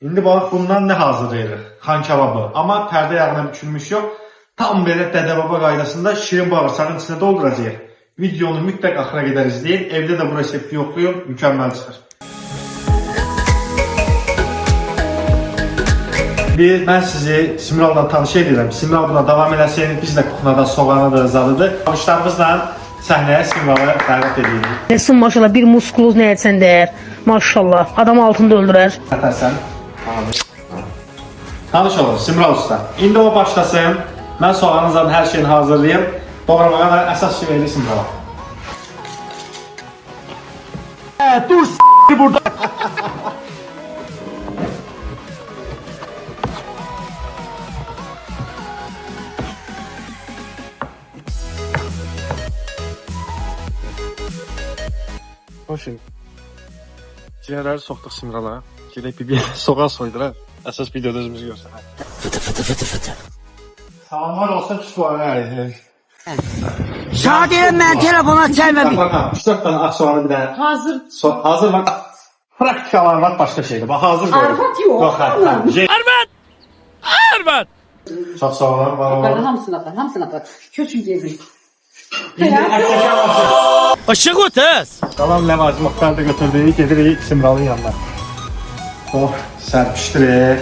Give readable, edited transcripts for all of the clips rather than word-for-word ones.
İndi bax bundan nə hazırlayırıq? Xan kebabı. Amma pərdə yağına bükülmüş yox. Tam belə dədə baba qaydasında şirin bağırsağın içine dolduracağıq. Videonu mütləq axıra qədər izləyin. Evdə də bu resepti yoxlayın. Mükəmməl çıxır. Mən sizi Simral'dan tanış edirəm. Simral buna davam eləsin. Biz də kuxnadan soğanıdır, zadıdır. Alışlarımızla səhnəyə Simral'ı dəvət edirik. Nesin maşallah bir muskuluz ne etsen değer. Maşallah adam altında öldürer. Sən tanış olun Simral usta. İndi o başlasın. Mən soğanınızdan hər şeyini hazırlayayım. Doğramağa da əsas şey verir Simral'a. Dur burada. Hoşun. Ciğerləri soxduq Simrala. Gedək bir soğan soydurar. Əsas videoda özümüzü görsün. Fıtı fıtı fıtı fıtı. Salamlar olsun kütüphanə. Şadiye ben telefona çelmedim. 3-4 tane ak soğanı bir dənə. Hazır. Hazır bak. Praktika arvat başka şeydir. Bak hazır koy. Arvat yok. Yok hayır. Arvad! Çok sağ olun. Var. Hamsına bak. Köçün gezin. Işık ötez! Kalan ləvazımatları da götürdük. Gedirik Simral'ın yanına. Oh serpiştirik.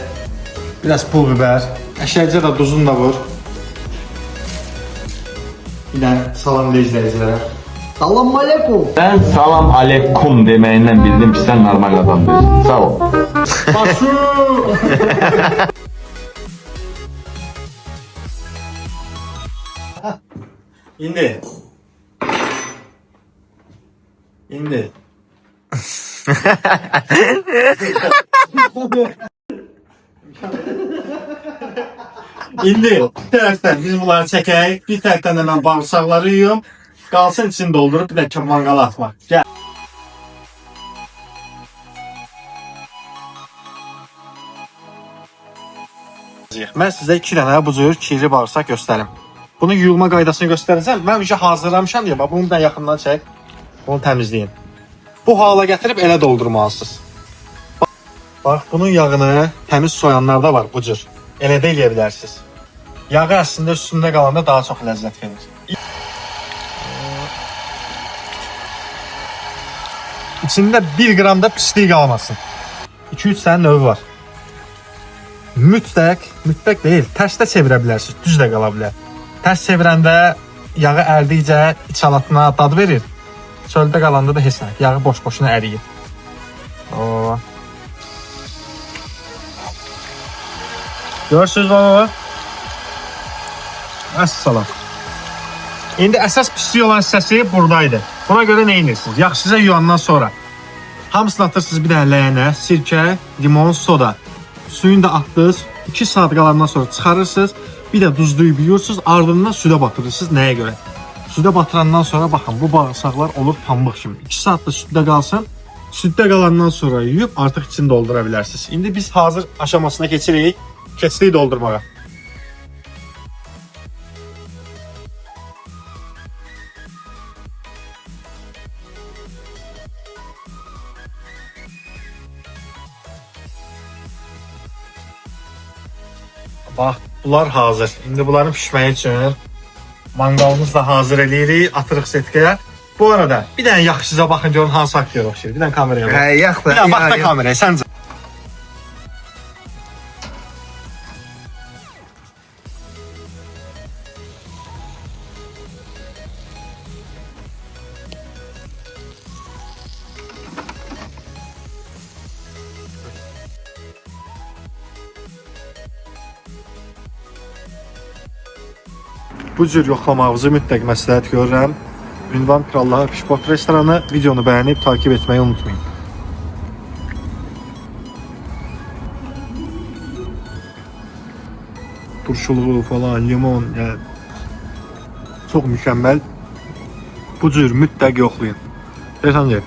Biraz pul biber. Əşərcə də duzunu da vur. Bir də salam izləyicilər. Salam aleyküm. Ben salam aleyküm demeyinden bildim ki sen normal adam değilsin. Sağ ol. Basu! İndi. İndi. İndi bir tərəfdən biz bunları çəkək, bir tərəfdən də mən bağırsaqları yuyum, qalsın içini doldurup bir də mangala atmaq. Gəl. Mən sizə 2 dənə bu cür kirli bağırsaq göstərim. Bunu yuyulma qaydasını göstərəcəm. Mən önce hazırlamışam deyə, bax bunu da yaxından çək. Bunu təmizləyin. Bu hala gətirib elə doldurmalısınız. Bax bunun yağını təmiz soyanlarda var bu cür. Elə də eləyə bilərsiniz. Yağı əslində üstündə qalanda daha çox ləzzət verir. İçində 1 qram da pislik qalmasın. 2-3 tane növü var. Mütləq deyil, tərsdə çevirə bilərsiniz, düz də qala bilər. Tərs çevirəndə yağı ərdikcə içalatına dad verir. Çöldə qalanda da heç nə, yağı boş-boşuna əriyir. Görürsünüz baba? Əssalam. İndi əsas pislik olan hissəsi buradaydı. Buna görə nə edirsiniz? Yaxşıca yuyandan sonra hamısını atırsınız bir dənə ləyənə, sirkə, limon, soda. Suyunu da atdınız. 2 saat qalandan sonra çıxarırsınız. Bir də duzlayıb yuyursunuz. Ardından südə batırırsınız. Nəyə görə? Südə batırandan sonra baxın bu bağırsaqlar olur pambıq kimi. 2 saat da süddə qalsın. Süddə qalandan sonra yuyub artıq içini doldura bilərsiniz. İndi biz hazır aşamasına keçirik. Keçirik doldurmağa. Bax, bunlar hazır. İndi bunların pişməyi üçün manqalımızı da hazır eləyirik, atırıq setkəyə. Bu arada bir dənə yaxşıca baxın görün hansı aktyor oxşayır. Bir dənə kameraya bax. Yax Bir dənə bax da kameraya, səncə. Bu cür yoxlamağınızı mütləq məsləhət görürəm. Ünvan Krallığa Pişpot restoranı. Videonu bəyənib takip etməyi unutmayın. Turşuluğu falan, limon, yəni çox mükəmməl. Bu cür mütləq yoxlayın. Deyirsən,